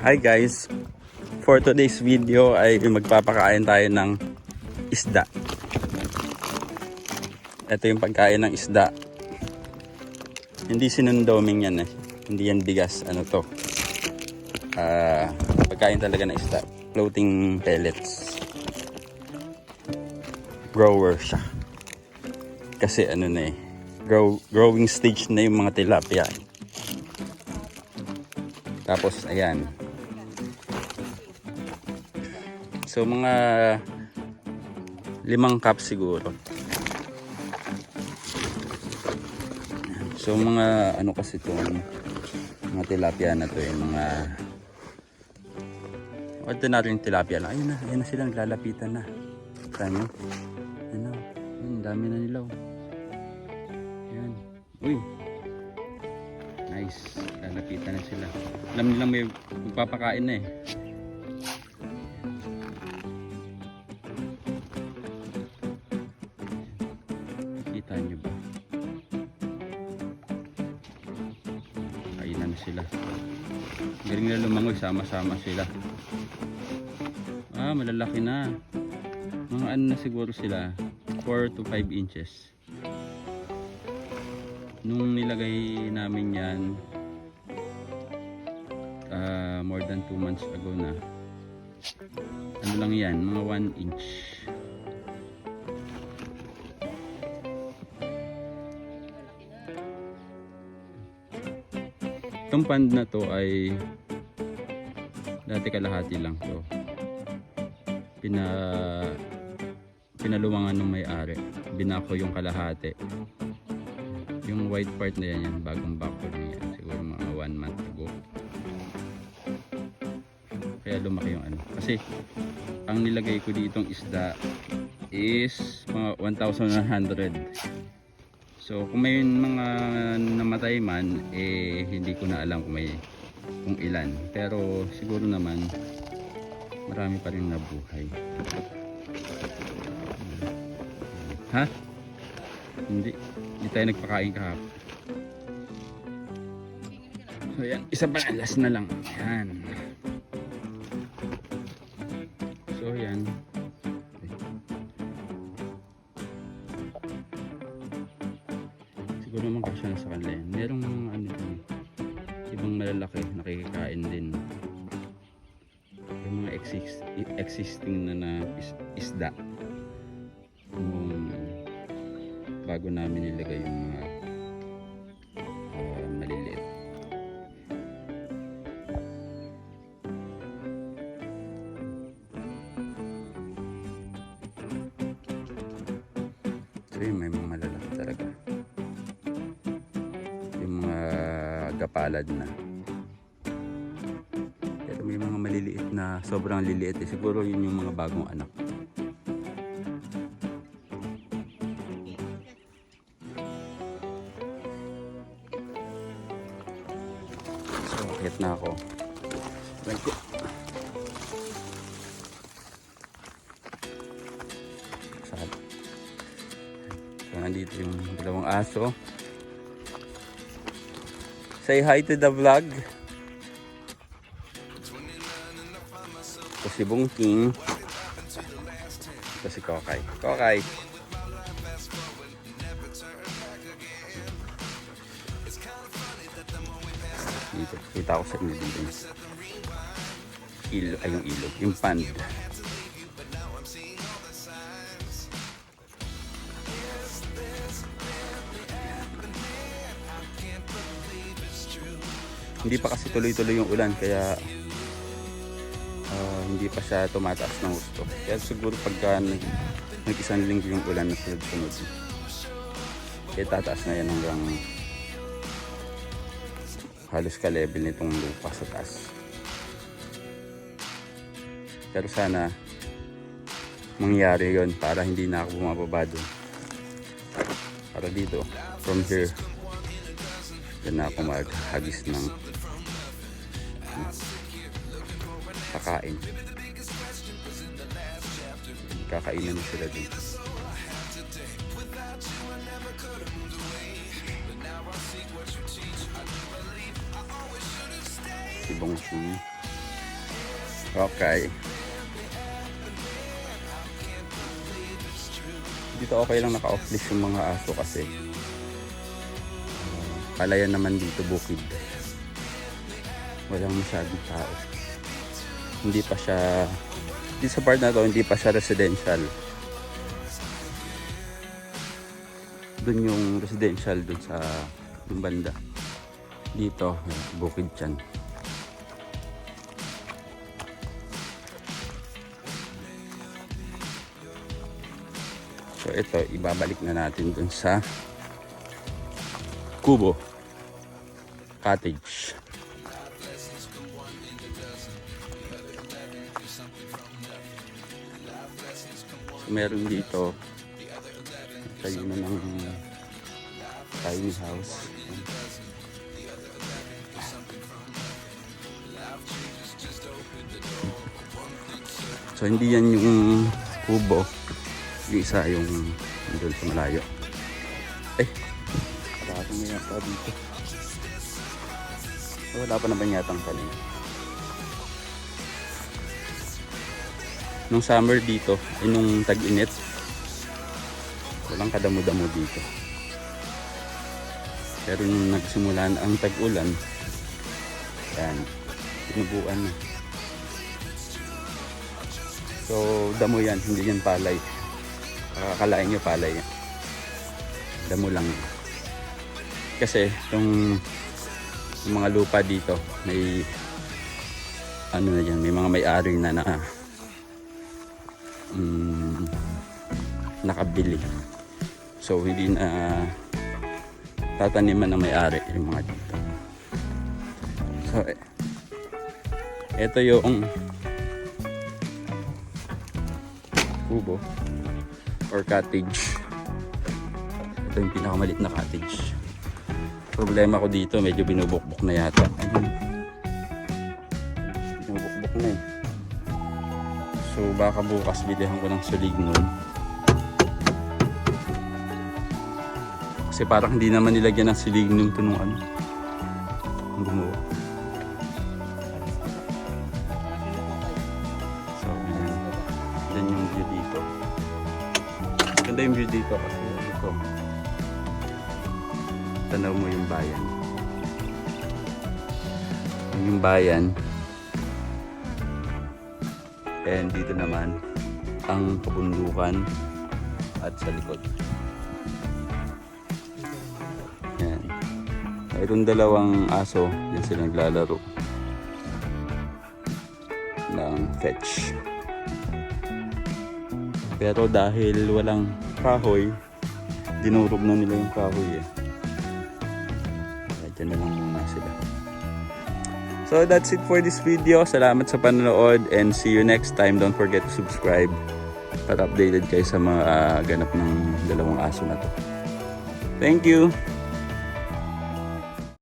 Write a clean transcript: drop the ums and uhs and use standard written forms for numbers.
Hi guys, for today's video ay magpapakain tayo ng isda. Ito yung pagkain ng isda. Hindi sinundoming yan eh. Hindi yan bigas. Ano to? Pagkain talaga ng isda. Floating pellets. Grower siya. Kasi ano na eh. Growing stage na yung mga tilapia. Tapos ayan. So mga 5 cup siguro. So mga ano kasi itong mga tilapia na to yung mga ordinary tilapia lang. Ayun na sila, naglalapitan na. Saan yun? Ano? Ayun, dami na nila. Ayan. Uy. Nice. Lalapitan na sila. Alam nilang may magpapakain na eh. Kita nyo ba? Kainan na sila. Galing na lumangoy. Sama-sama sila. Malalaki na. Mga ano na siguro sila. 4 to 5 inches. Nung nilagay namin yan more than 2 months ago na, ano lang yan, mga 1 inch. Itong pond na to ay dati kalahati lang to. Pinaluwangan ng may-ari. Binako yung kalahati. Yung white part na yan, bagong bako na yan. Siguro mga 1 month ago. Kaya lumaki yung ano. Kasi, ang nilagay ko ditong isda is mga 1,100. So, kung may mga namatay man, hindi ko na alam kung ilan. Pero, siguro naman, marami pa rin nabuhay. Ha? Hindi tayo nagpakain kahapon. So yan, isa pa, last na lang. Yan. So yan. Siguro naman kasya na sa kanila yan. Merong mga ano dyan, ibang malalaki nakikikain din. Yung mga existing na isda. Bago namin nilagay yung mga maliliit. So yun, may mga malalaki talaga. Yung mga gapalad na. Pero may mga maliliit na sobrang liliit eh. Siguro yun yung mga bagong anak. Hit na ako. Thank you. So nandito yung dalawang aso. Say hi to the vlog. Ito si Bungking. Ito si Kokay. Kokay. Dito, kita ko sa inyo dito yung ilog, yung pond. Hindi pa kasi tuloy-tuloy yung ulan, kaya hindi pa siya tumataas ng gusto. Kaya siguro pagka nag-isang linggo yung ulan na sunod-sunod, kaya tataas na yan hanggang halos ka-level nitong lupa sa taas. Pero sana mangyari yon para hindi na ako bumababa doon. Para dito, from here, yan na ako maghagis ng kakain. Kakainan na sila dito. Si Bongsi. Okay. Dito okay lang naka-off leash yung mga aso kasi palayan naman dito, bukid. Walang masyadong tao. Hindi pa siya, dito sa part na to, hindi pa siya residential. Doon yung residential doon sa yung banda. Dito, bukid yan. So ito, ibabalik na natin dun sa Kubo Cottage. So meron dito tayo na ng tiny house. So hindi yan yung kubo. Yung isa yung doon sa malayo. Parang may yata dito. Wala pa naman yatang tanim. Nung summer dito, nung tag-init, walang kadamo-damo dito. Pero nung nagsimula na ang tag-ulan, yan, tinubuan na. So, damo yan, hindi yan palay. Akalain nyo palay yan. Damo lang. Kasi yung mga lupa dito may ano na yan, may mga may-ari na nakabili. So hindi na tataniman ng may-ari yung mga dito. So ito yung kubo or cottage. Ito yung pinakamalit na cottage. Problema ko dito, medyo binubukbok na yata. Ayun. Binubukbok na eh. So baka bukas bilihan ko ng sulignum. Kasi parang hindi naman nilagyan ng sulignum to nung ano. Ang gumawa. So yan yung view dito. Ganda yung view dito kasi ito. Tanaw mo yung bayan. Yung bayan. And dito naman ang kabundukan at sa likod. Yan. Mayroon dalawang aso. Yan sila naglalaro ng fetch. Pero dahil walang kahoy, dinurog na nila yung kahoy eh. Diyan na lang muna sila. So that's it for this video. Salamat sa panonood and see you next time. Don't forget to subscribe para updated kayo sa mga ganap ng dalawang aso na to. Thank you!